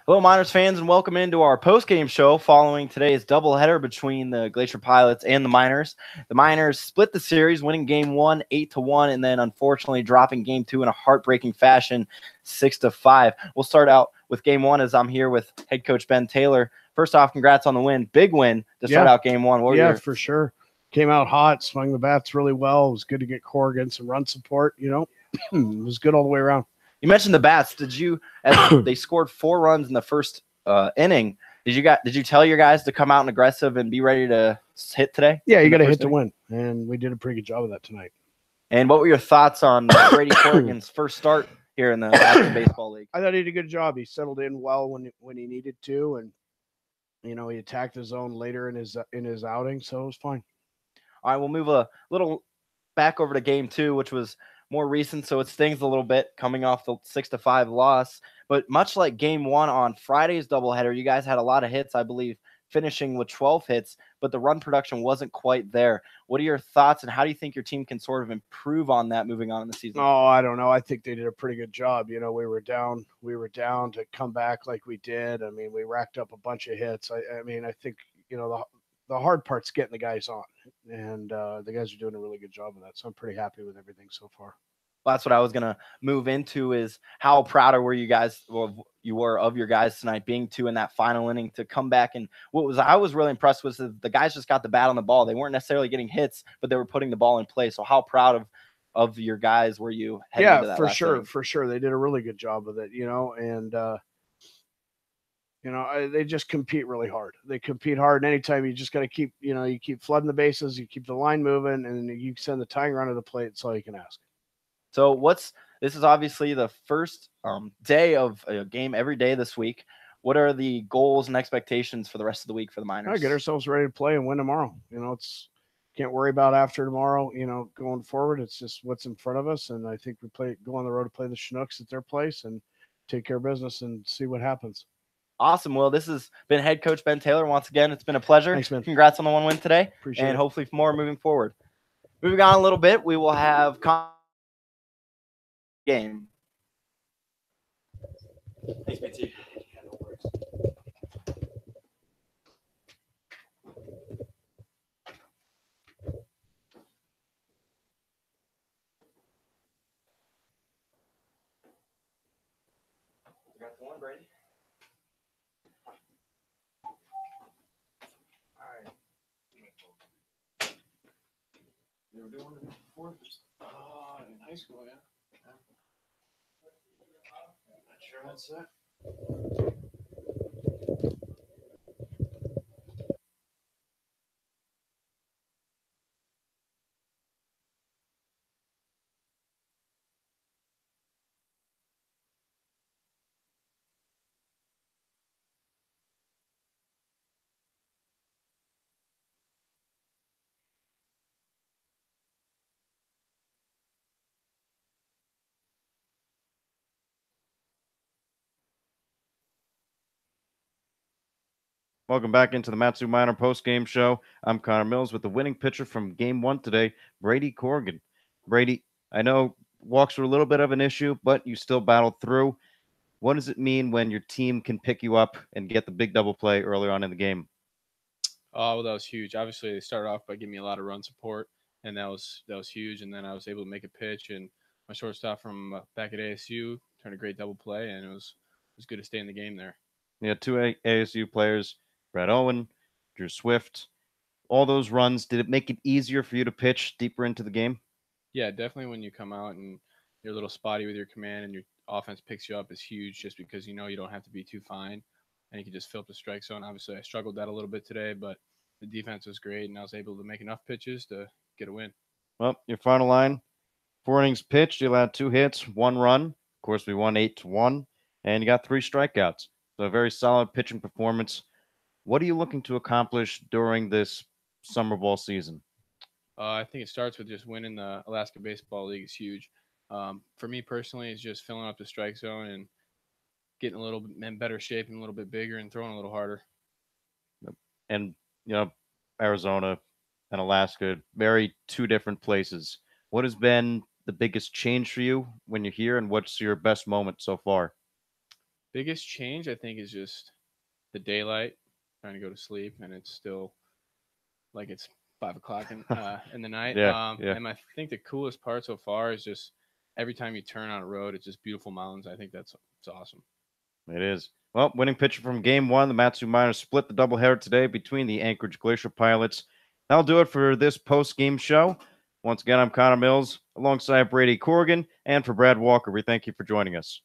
Hello, Miners fans, and welcome into our post-game show following today's doubleheader between the Glacier Pilots and the Miners. The Miners split the series, winning Game 1 8-1, and then unfortunately dropping Game 2 in a heartbreaking fashion, 6-5. We'll start out with Game 1 as I'm here with head coach Ben Taylor. First off, congrats on the win. Big win to start out Game 1. For sure. Came out hot, swung the bats really well. It was good to get Corrigan some run support. It was good all the way around. You mentioned the bats. They scored 4 runs in the first inning. Did you tell your guys to come out and aggressive and be ready to hit today? Yeah, you got to hit to win, and we did a pretty good job of that tonight. And what were your thoughts on Brady Corrigan's first start here in the Alaska Baseball League? I thought he did a good job. He settled in well when he needed to, and he attacked the zone later in his outing, so it was fine. All right, we'll move a little back over to Game 2, which was more recent, so it stings a little bit coming off the 6-5 loss. But much like Game 1 on Friday's doubleheader, you guys had a lot of hits, I believe, finishing with 12 hits, but the run production wasn't quite there. What are your thoughts, and how do you think your team can sort of improve on that moving on in the season? Oh, I don't know. I think they did a pretty good job. We were down to come back like we did. I mean, we racked up a bunch of hits. I think, the hard part's getting the guys on, and the guys are doing a really good job of that. So I'm pretty happy with everything so far. Well, that's what I was going to move into, is how proud were you guys, you were of your guys tonight, being 2 in that final inning to come back. And I was really impressed with the guys just got the bat on the ball. They weren't necessarily getting hits, but they were putting the ball in play. So how proud of your guys were you? Yeah, for sure. They did a really good job with it, and they just compete really hard. They compete hard, and anytime you just got to keep, you keep flooding the bases, you keep the line moving, and you send the tying run to the plate. That's all you can ask. So this is obviously the first day of a game every day this week. What are the goals and expectations for the rest of the week for the Miners? Get ourselves ready to play and win tomorrow. Can't worry about after tomorrow, going forward. It's just what's in front of us. And I think we go on the road to play the Chinooks at their place and take care of business and see what happens. Awesome. Well, this has been head coach Ben Taylor. Once again, it's been a pleasure. Thanks, man. Congrats on the 1 win today. Appreciate it. Hopefully more moving forward. Moving on a little bit, we will have game. Thanks, BT. Yeah, no worries. You got the one, Brady. All right. You were doing it before? In high school, yeah. Not sure that's it. Welcome back into the Matsu Miner post-game show. I'm Connor Mills with the winning pitcher from Game 1 today, Brady Corrigan. Brady, I know walks were a little bit of an issue, but you still battled through. What does it mean when your team can pick you up and get the big double play early on in the game? Oh, well, that was huge. Obviously, they started off by giving me a lot of run support, and that was huge. And then I was able to make a pitch, and my shortstop from back at ASU turned a great double play, and it was good to stay in the game there. Yeah, 2 ASU players, Brad Owen, Drew Swift, all those runs. Did it make it easier for you to pitch deeper into the game? Yeah, definitely. When you come out and you're a little spotty with your command and your offense picks you up is huge, just because you don't have to be too fine and you can just fill up the strike zone. Obviously, I struggled that a little bit today, but the defense was great, and I was able to make enough pitches to get a win. Well, your final line, 4 innings pitched, you allowed 2 hits, 1 run. Of course, we won 8-1, and you got 3 strikeouts. So a very solid pitching performance. What are you looking to accomplish during this summer ball season? I think it starts with just winning the Alaska Baseball League is huge. For me personally, it's just filling up the strike zone and getting a little bit in better shape and a little bit bigger and throwing a little harder. And, Arizona and Alaska, very 2 different places. What has been the biggest change for you when you're here, and what's your best moment so far? Biggest change, I think, is just the daylight. Trying to go to sleep, and it's still like it's 5 o'clock in the night. Yeah, yeah. And I think the coolest part so far is just every time you turn on a road, it's just beautiful mountains. I think it's awesome. It is. Well, winning pitcher from Game 1, the Matsu Miners split the doubleheader today between the Anchorage Glacier Pilots. That'll do it for this post-game show. Once again, I'm Connor Mills, alongside Brady Corrigan, and for Brad Walker, we thank you for joining us.